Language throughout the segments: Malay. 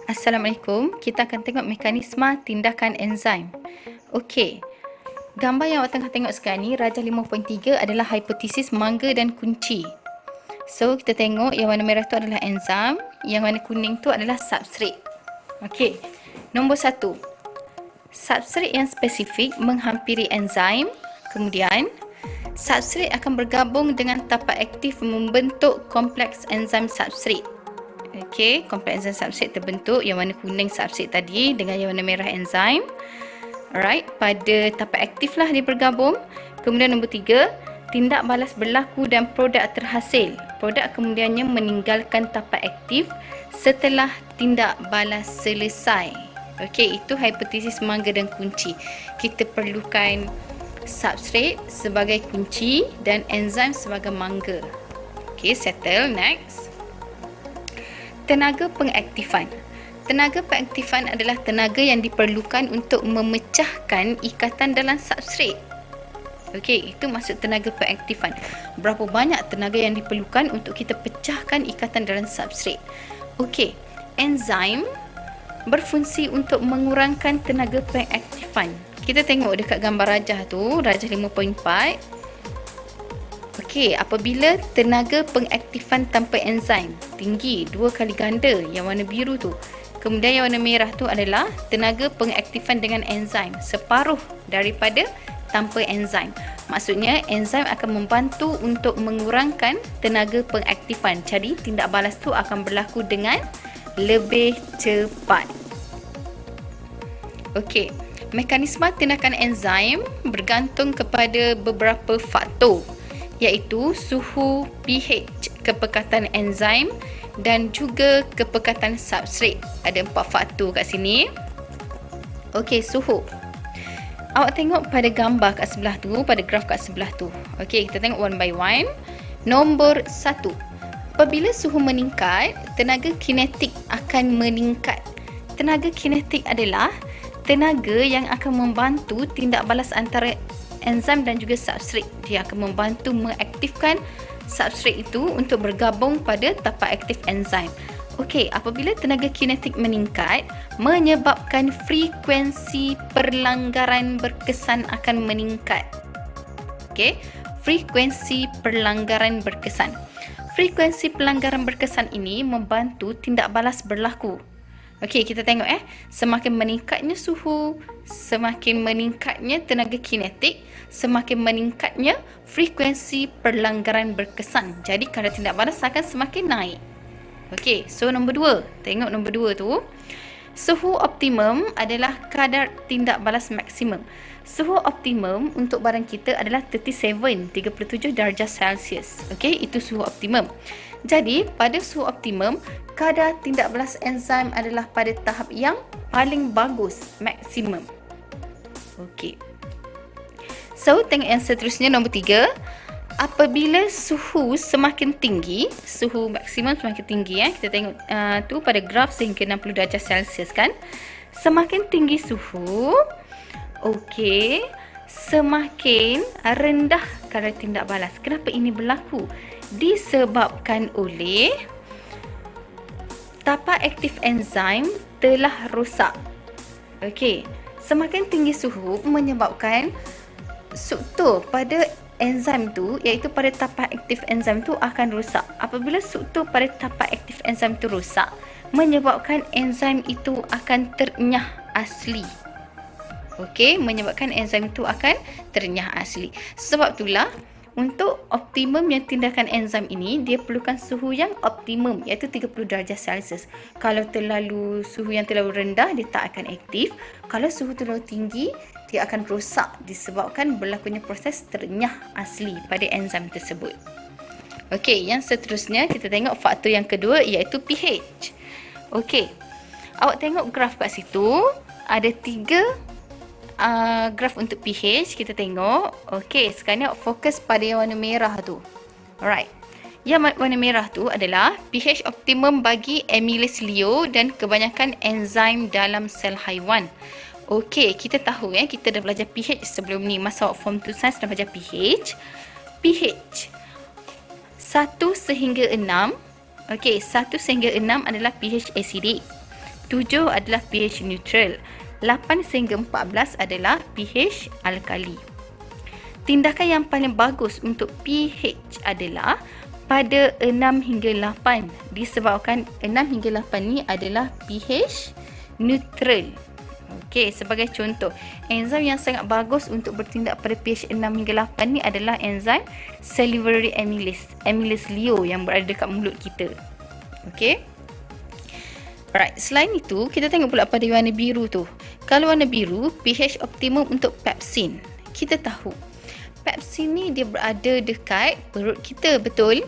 Assalamualaikum. Kita akan tengok mekanisme tindakan enzim. Okey. Gambar yang awak tengah tengok sekarang ni, Rajah 5.3 adalah hipotesis mangga dan kunci. So, kita tengok yang warna merah tu adalah enzim, yang warna kuning tu adalah substrat. Okey. Nombor 1. Substrat yang spesifik menghampiri enzim. Kemudian, substrat akan bergabung dengan tapak aktif membentuk kompleks enzim substrat. Okey, kompleks enzim substrat terbentuk, yang warna kuning substrat tadi dengan yang warna merah enzim. Alright, pada tapak aktif lah dia bergabung. Kemudian nombor 3, tindak balas berlaku dan produk terhasil. Produk kemudiannya meninggalkan tapak aktif setelah tindak balas selesai. Okey, itu hipotesis mangga dan kunci. Kita perlukan substrat sebagai kunci dan enzim sebagai mangga. Okey, settle. Next. Tenaga pengaktifan. Tenaga pengaktifan adalah tenaga yang diperlukan untuk memecahkan ikatan dalam substrat. Okey, itu maksud tenaga pengaktifan. Berapa banyak tenaga yang diperlukan untuk kita pecahkan ikatan dalam substrat. Okey, enzim berfungsi untuk mengurangkan tenaga pengaktifan. Kita tengok dekat gambar rajah tu, rajah 5.4. Okey, apabila tenaga pengaktifan tanpa enzim tinggi 2 kali ganda yang warna biru tu. Kemudian yang warna merah tu adalah tenaga pengaktifan dengan enzim, separuh daripada tanpa enzim. Maksudnya enzim akan membantu untuk mengurangkan tenaga pengaktifan. Jadi tindak balas tu akan berlaku dengan lebih cepat. Okey, mekanisme tindakan enzim bergantung kepada beberapa faktor, iaitu suhu, pH, kepekatan enzim dan juga kepekatan substrat. Ada 4 faktor kat sini. Okey, suhu. Awak tengok pada gambar kat sebelah tu, pada graf kat sebelah tu. Okey, kita tengok one by one. Nombor 1. Apabila suhu meningkat, tenaga kinetik akan meningkat. Tenaga kinetik adalah tenaga yang akan membantu tindak balas antara enzim dan juga substrat. Dia akan membantu mengaktifkan substrat itu untuk bergabung pada tapak aktif enzim. Okey, apabila tenaga kinetik meningkat, menyebabkan frekuensi perlanggaran berkesan akan meningkat. Okey, frekuensi perlanggaran berkesan. Frekuensi pelanggaran berkesan ini membantu tindak balas berlaku. Okey, kita tengok semakin meningkatnya suhu, semakin meningkatnya tenaga kinetik, semakin meningkatnya frekuensi perlanggaran berkesan. Jadi kadar tindak balas akan semakin naik. Okey, so nombor 2. Tengok nombor 2 tu. Suhu optimum adalah kadar tindak balas maksimum. Suhu optimum untuk badan kita adalah 37 darjah Celsius. Okey, itu suhu optimum. Jadi, pada suhu optimum, kadar tindak balas enzim adalah pada tahap yang paling bagus, maksimum. Okey. So, tengok yang seterusnya, nombor 3. Apabila suhu semakin tinggi, suhu maksimum semakin tinggi, kita tengok tu pada graf sehingga 60 darjah Celsius kan. Semakin tinggi suhu, okey, semakin rendah kadar tindak balas. Kenapa ini berlaku? Disebabkan oleh tapak aktif enzim telah rosak. Okey, semakin tinggi suhu menyebabkan struktur pada enzim tu, iaitu pada tapak aktif enzim tu akan rosak. Apabila struktur pada tapak aktif enzim tu rosak, menyebabkan enzim itu akan terenyah asli. Okey, menyebabkan enzim itu akan terenyah asli. Sebab itulah untuk optimum yang tindakan enzim ini, dia perlukan suhu yang optimum, iaitu 30 darjah Celsius. Kalau suhu yang terlalu rendah, dia tak akan aktif. Kalau suhu terlalu tinggi, dia akan rosak disebabkan berlakunya proses terenyah asli pada enzim tersebut. Okey, yang seterusnya kita tengok faktor yang kedua, iaitu pH. Okey, awak tengok graf kat situ, ada 3 graf untuk pH. Kita tengok. Okey, sekarang ni awak fokus pada yang warna merah tu. Alright. Yang warna merah tu adalah pH optimum bagi Amylase Leo dan kebanyakan enzim dalam sel haiwan. Okey, kita tahu kita dah belajar pH sebelum ni. Masa awak form 2 science dah belajar pH. pH 1 sehingga 6. Okey, 1 sehingga 6 adalah pH asidik. 7 adalah pH neutral. 8 sehingga 14 adalah pH alkali. Tindakan yang paling bagus untuk pH adalah pada 6 hingga 8 disebabkan 6 hingga 8 ni adalah pH neutral. Okey, sebagai contoh, enzim yang sangat bagus untuk bertindak pada pH 6 hingga 8 ni adalah enzim salivary amylase Leo yang berada dekat mulut kita. Okey. Right, selain itu, kita tengok pula pada warna biru tu. Kalau warna biru, pH optimum untuk pepsin. Kita tahu, pepsin ni dia berada dekat perut kita, betul?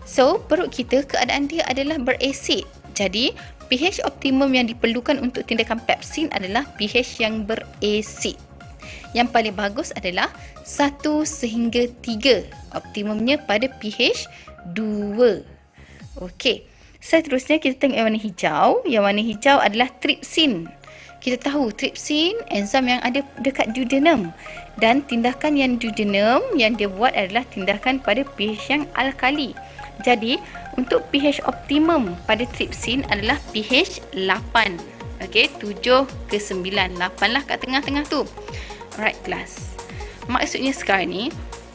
So, perut kita keadaan dia adalah berasid. Jadi, pH optimum yang diperlukan untuk tindakan pepsin adalah pH yang berasid. Yang paling bagus adalah 1 sehingga 3. Optimumnya pada pH 2. Okey. Seterusnya kita tengok yang warna hijau. Yang warna hijau adalah tripsin. Kita tahu tripsin enzim yang ada dekat duodenum. Dan tindakan yang duodenum yang dia buat adalah tindakan pada pH yang alkali. Jadi, untuk pH optimum pada tripsin adalah pH 8. Okey, 7 ke 9. 8 lah kat tengah-tengah tu. Alright, kelas. Maksudnya sekarang ni,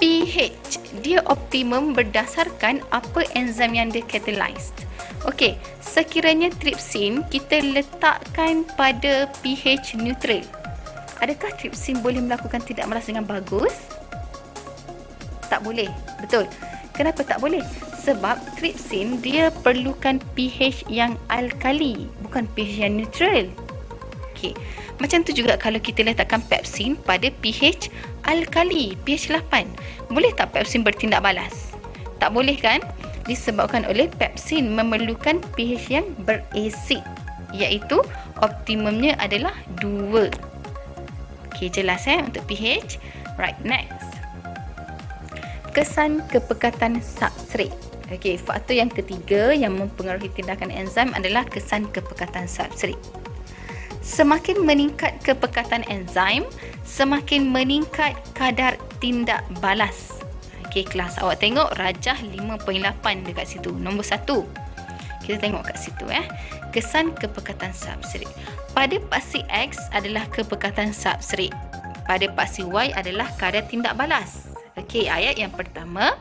pH dia optimum berdasarkan apa enzim yang dia catalyzed. Okey, sekiranya tripsin kita letakkan pada pH neutral. Adakah tripsin boleh melakukan tindak balas dengan bagus? Tak boleh. Betul. Kenapa tak boleh? Sebab tripsin dia perlukan pH yang alkali, bukan pH yang neutral. Okey. Macam tu juga kalau kita letakkan pepsin pada pH alkali, pH 8. Boleh tak pepsin bertindak balas? Tak boleh kan? Disebabkan oleh pepsin memerlukan pH yang berasid, iaitu optimumnya adalah 2. Okey, jelas untuk pH. Right, next. Kesan kepekatan substrat. Okey, faktor yang ketiga yang mempengaruhi tindakan enzim adalah kesan kepekatan substrat. Semakin meningkat kepekatan enzim, semakin meningkat kadar tindak balas. Okey, kelas awak tengok rajah 5.8 dekat situ, nombor 1. Kita tengok kat situ Kesan kepekatan substrat. Pada paksi X adalah kepekatan substrat. Pada paksi Y adalah kadar tindak balas. Okey, ayat yang pertama,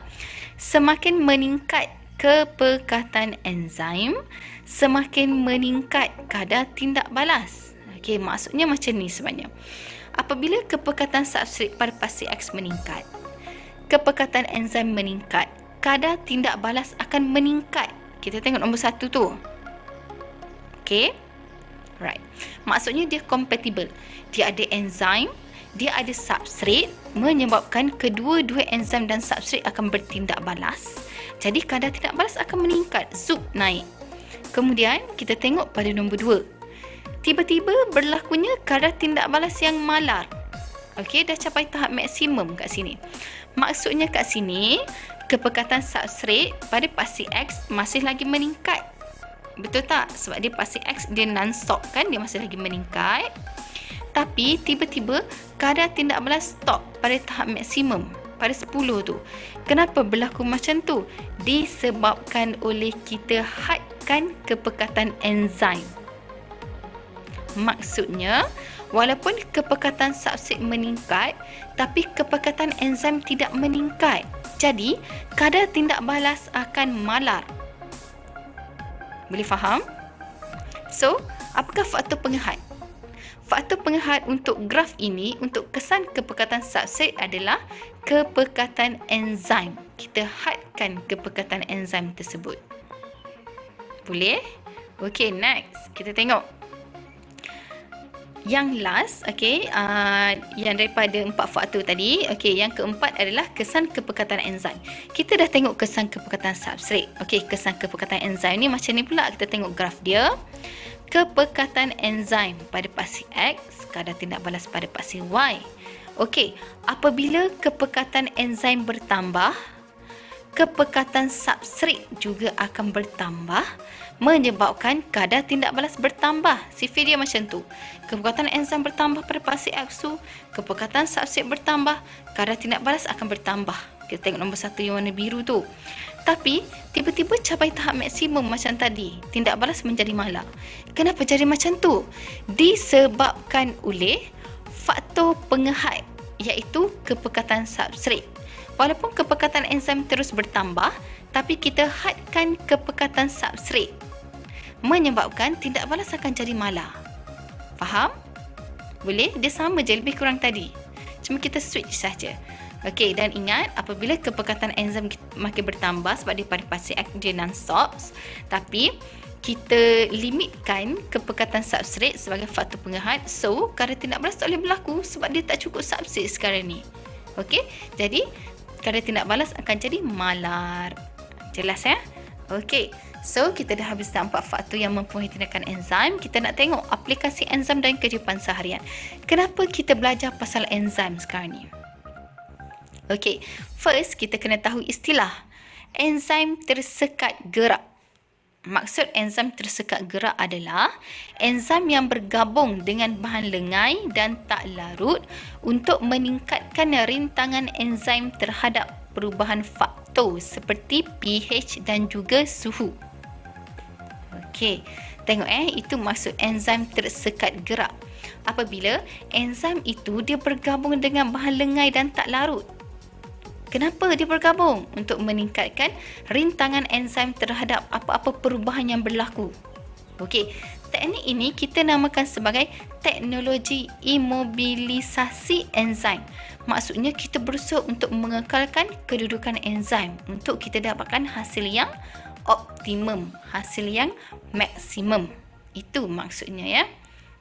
semakin meningkat kepekatan enzim, semakin meningkat kadar tindak balas. Okey, maksudnya macam ni sebenarnya. Apabila kepekatan substrat pada paksi X meningkat, kepekatan enzim meningkat, kadar tindak balas akan meningkat. Kita tengok nombor 1 tu. Okey. Right. Maksudnya dia compatible. Dia ada enzim, dia ada substrat, menyebabkan kedua-dua enzim dan substrat akan bertindak balas. Jadi kadar tindak balas akan meningkat, zup naik. Kemudian kita tengok pada nombor 2. Tiba-tiba berlakunya kadar tindak balas yang malar. Okey, dah capai tahap maksimum kat sini. Maksudnya kat sini, kepekatan substrat pada paksi X masih lagi meningkat. Betul tak? Sebab dia paksi X dia non-stop kan, dia masih lagi meningkat. Tapi tiba-tiba kadar tindak balas stop pada tahap maksimum, pada 10 tu. Kenapa berlaku macam tu? Disebabkan oleh kita hadkan kepekatan enzim. Maksudnya, walaupun kepekatan substrat meningkat, tapi kepekatan enzim tidak meningkat. Jadi, kadar tindak balas akan malar. Boleh faham? So, apakah faktor penghad? Faktor penghad untuk graf ini, untuk kesan kepekatan substrat adalah kepekatan enzim. Kita hadkan kepekatan enzim tersebut. Boleh? Okey, next. Kita tengok. Yang last, yang daripada 4 faktor tadi, yang keempat adalah kesan kepekatan enzim. Kita dah tengok kesan kepekatan substrat. Kesan kepekatan enzim ni macam ni pula. Kita tengok graf dia. Kepekatan enzim pada paksi X, kadar tindak balas pada paksi Y. Apabila kepekatan enzim bertambah, kepekatan substrat juga akan bertambah, menyebabkan kadar tindak balas bertambah. Sifir dia macam tu. Kepekatan enzim bertambah pada paksi X tu, kepekatan substrat bertambah, kadar tindak balas akan bertambah. Kita tengok nombor 1 yang warna biru tu. Tapi tiba-tiba capai tahap maksimum macam tadi, tindak balas menjadi malar. Kenapa jadi macam tu? Disebabkan oleh faktor pengehat, iaitu kepekatan substrat. Walaupun kepekatan enzim terus bertambah, tapi kita hadkan kepekatan substrat, menyebabkan tindak balas akan jadi malar. Faham? Boleh? Dia sama je, lebih kurang tadi. Cuma kita switch saja. Okey, dan ingat apabila kepekatan enzim makin bertambah sebab dia pada fase dia non-stop, tapi kita limitkan kepekatan substrat sebagai faktor pengehat, so kadar tindak balas tak boleh berlaku sebab dia tak cukup substrat sekarang ni. Okey, jadi kadar tindak balas akan jadi malar. Jelas ya? Okey, so kita dah habis 4 faktor yang mempengaruhi tindakan enzim. Kita nak tengok aplikasi enzim dalam kehidupan seharian. Kenapa kita belajar pasal enzim sekarang ni? Okey, first kita kena tahu istilah enzim tersekat gerak. Maksud enzim tersekat gerak adalah enzim yang bergabung dengan bahan lengai dan tak larut untuk meningkatkan rintangan enzim terhadap perubahan faktor seperti pH dan juga suhu. Okey, tengok itu maksud enzim tersekat gerak. Apabila enzim itu dia bergabung dengan bahan lengai dan tak larut. Kenapa dia bergabung? Untuk meningkatkan rintangan enzim terhadap apa-apa perubahan yang berlaku. Okey, teknik ini kita namakan sebagai teknologi imobilisasi enzim. Maksudnya kita berusaha untuk mengekalkan kedudukan enzim untuk kita dapatkan hasil yang optimum, hasil yang maksimum. Itu maksudnya ya.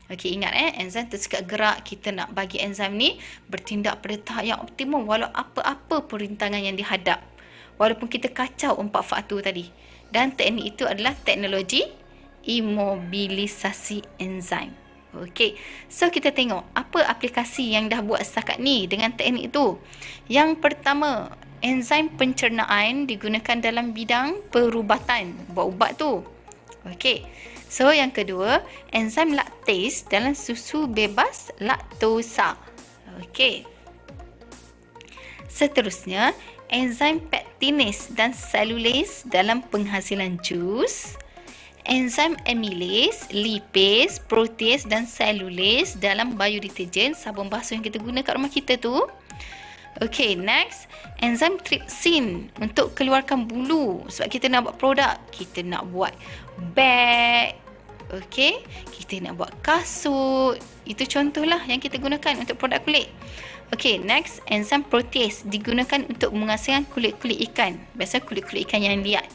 Okey, ingat enzim tersekat gerak, kita nak bagi enzim ni bertindak pada tahap yang optimum walau apa-apa perintangan yang dihadap. Walaupun kita kacau 4 faktor tadi. Dan teknik itu adalah teknologi imobilisasi enzim. Okey, so kita tengok apa aplikasi yang dah buat setakat ni dengan teknik itu. Yang pertama, enzim pencernaan digunakan dalam bidang perubatan, buat ubat tu. Okey. So yang kedua, enzim laktase dalam susu bebas laktosa. Okey. Seterusnya, enzim pektinase dan selulase dalam penghasilan jus. Enzim amylase, lipase, protease dan selulase dalam biodeterjen, sabun basuh yang kita guna kat rumah kita tu. Okey, next, enzim trypsin untuk keluarkan bulu sebab kita nak buat produk, kita nak buat beg, okey, kita nak buat kasut. Itu contohlah yang kita gunakan untuk produk kulit. Okey, next, enzim protease digunakan untuk menghasilkan kulit-kulit ikan. Biasa kulit-kulit ikan yang liat.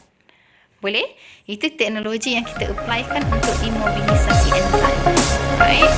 Boleh? Itu teknologi yang kita applykan untuk imobilisasi enzim. Right?